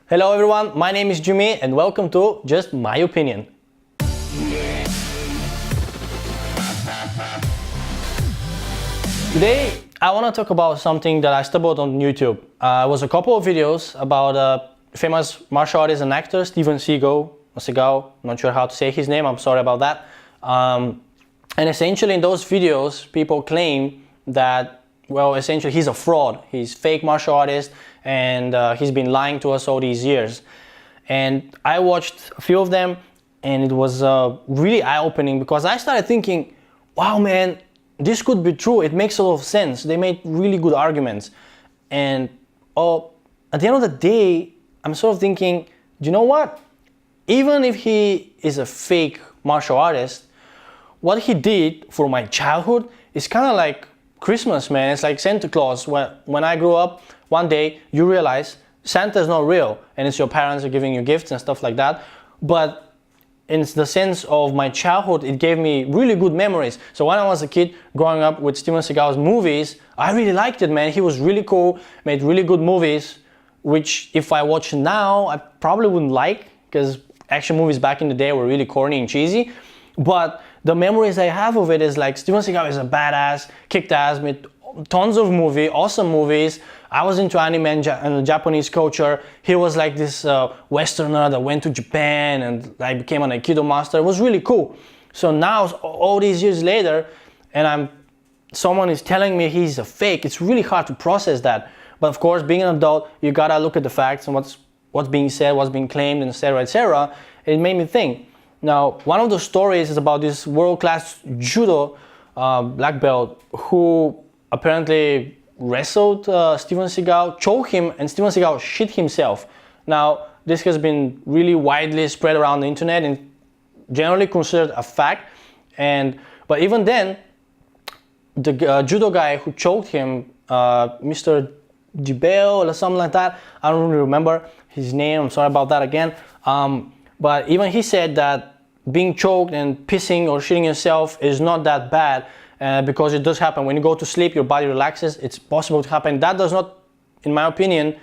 Hello everyone, my name is Jimmy and welcome to Just My Opinion. Today I want to talk about something that I stumbled on YouTube. It was a couple of videos about famous martial artist and actor Steven Seagal, not sure how to say his name, I'm sorry about that. And essentially in those videos people claim that, well, essentially he's a fraud, he's fake martial artist and he's been lying to us all these years. And I watched a few of them and it was really eye-opening because I started thinking, wow man, this could be true, it makes a lot of sense. They made really good arguments. And at the end of the day, I'm sort of thinking, do you know what? Even if he is a fake martial artist, what he did for my childhood is kind of like Christmas, man. It's like Santa Claus. When I grew up, one day you realize Santa's not real and it's your parents are giving you gifts and stuff like that. But in the sense of my childhood, it gave me really good memories. So when I was a kid growing up with Steven Seagal's movies, I really liked it, man. He was really cool, made really good movies, which if I watch now, I probably wouldn't like because action movies back in the day were really corny and cheesy. But the memories I have of it is like Steven Seagal is a badass, kicked ass, made tons of movies, awesome movies. I was into anime and Japanese culture. He was like this Westerner that went to Japan and like became an Aikido master. It was really cool. So now, all these years later, and someone is telling me he's a fake, it's really hard to process that. But of course, being an adult, you gotta look at the facts and what's being said, what's being claimed, and etc., etc. It made me think. Now, one of the stories is about this world-class judo black belt who apparently wrestled Steven Seagal, choked him, and Steven Seagal shit himself. Now, this has been really widely spread around the internet and generally considered a fact. But even then, the judo guy who choked him, Mr. Gibel or something like that, I don't really remember his name, I'm sorry about that again. But even he said that being choked and pissing or shitting yourself is not that bad because it does happen. When you go to sleep, your body relaxes. It's possible to happen. That does not, in my opinion,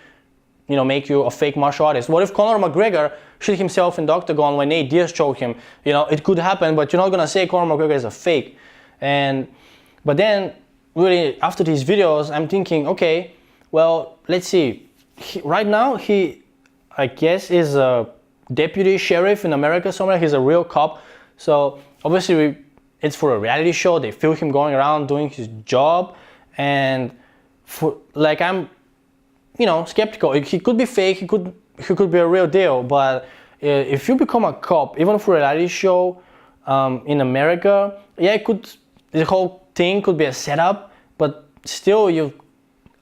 make you a fake martial artist. What if Conor McGregor shit himself in the octagon when Nate Diaz choked him? It could happen, but you're not gonna say Conor McGregor is a fake. But then, really, after these videos, I'm thinking, okay, well, let's see. Right now, I guess, is a deputy sheriff in America somewhere. He's a real cop. So obviously it's for a reality show. They film him going around doing his job. And I'm, skeptical. He could be fake. He could be a real deal. But if you become a cop, even for a reality show in America, yeah, the whole thing could be a setup. But still,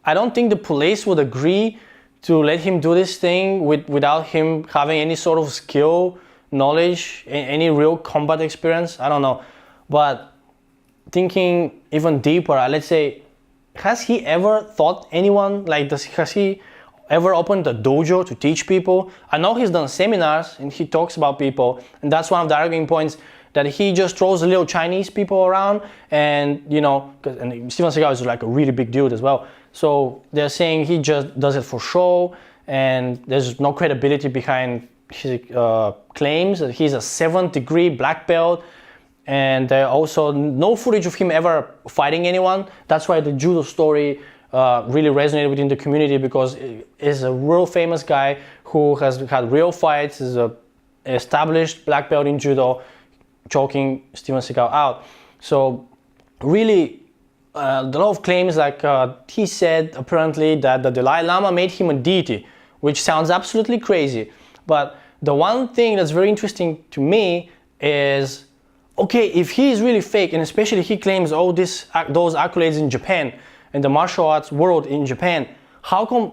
I don't think the police would agree to let him do this thing without him having any sort of skill, knowledge, any real combat experience. I don't know. But thinking even deeper, let's say, has he ever taught anyone? Has he ever opened a dojo to teach people? I know he's done seminars and he talks about people, and that's one of the arguing points, that he just throws little Chinese people around and Steven Seagal is like a really big dude as well. So they're saying he just does it for show and there's no credibility behind his claims that he's a 7th degree black belt, and also no footage of him ever fighting anyone. That's why the judo story really resonated within the community, because he's a real famous guy who has had real fights, is an established black belt in judo, choking Steven Seagal out. So really, a lot of claims, he said apparently that the Dalai Lama made him a deity, which sounds absolutely crazy. But the one thing that's very interesting to me is, okay, if he is really fake, and especially he claims all those accolades in Japan and the martial arts world in Japan, how come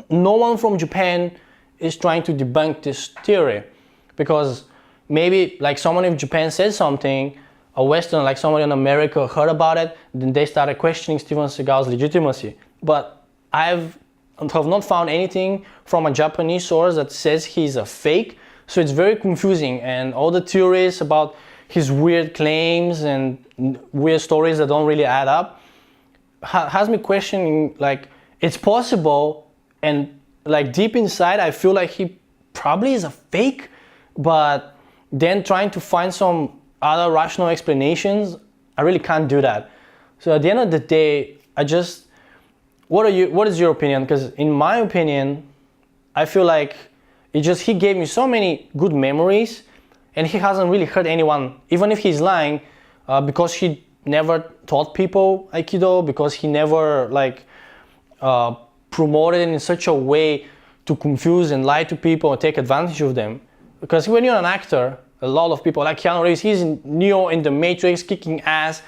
no one from Japan is trying to debunk this theory? Because maybe someone in Japan says something, a Westerner, like someone in America heard about it, then they started questioning Steven Seagal's legitimacy. But I have not found anything from a Japanese source that says he's a fake, so it's very confusing, and all the theories about his weird claims and weird stories that don't really add up has me questioning, it's possible, and like deep inside, I feel like he probably is a fake, but then trying to find some other rational explanations, I really can't do that. So at the end of the day, what is your opinion? Because in my opinion, I feel like he gave me so many good memories, and he hasn't really hurt anyone, even if he's lying, because he never taught people Aikido, because he never promoted it in such a way to confuse and lie to people and take advantage of them. Because when you're an actor, a lot of people, like Keanu Reeves, he's in Neo in The Matrix, kicking ass,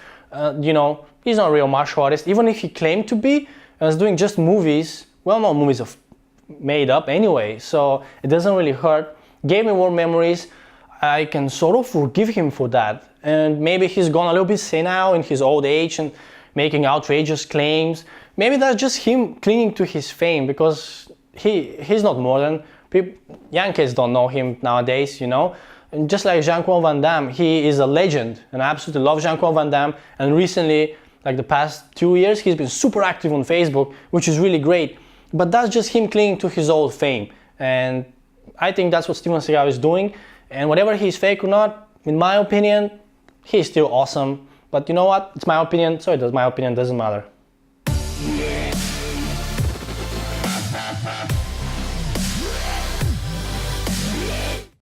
he's not a real martial artist, even if he claimed to be, and is doing just movies. Well, no, movies are made up anyway, so it doesn't really hurt. Gave me more memories. I can sort of forgive him for that. And maybe he's gone a little bit senile in his old age and making outrageous claims. Maybe that's just him clinging to his fame, because he's not modern. Young kids don't know him nowadays, And just like Jean-Claude Van Damme, he is a legend, and I absolutely love Jean-Claude Van Damme. And recently, like the past 2 years, he's been super active on Facebook, which is really great. But that's just him clinging to his old fame. And I think that's what Steven Seagal is doing. And whatever he's fake or not, in my opinion, he's still awesome. But you know what? It's my opinion, so my opinion doesn't matter.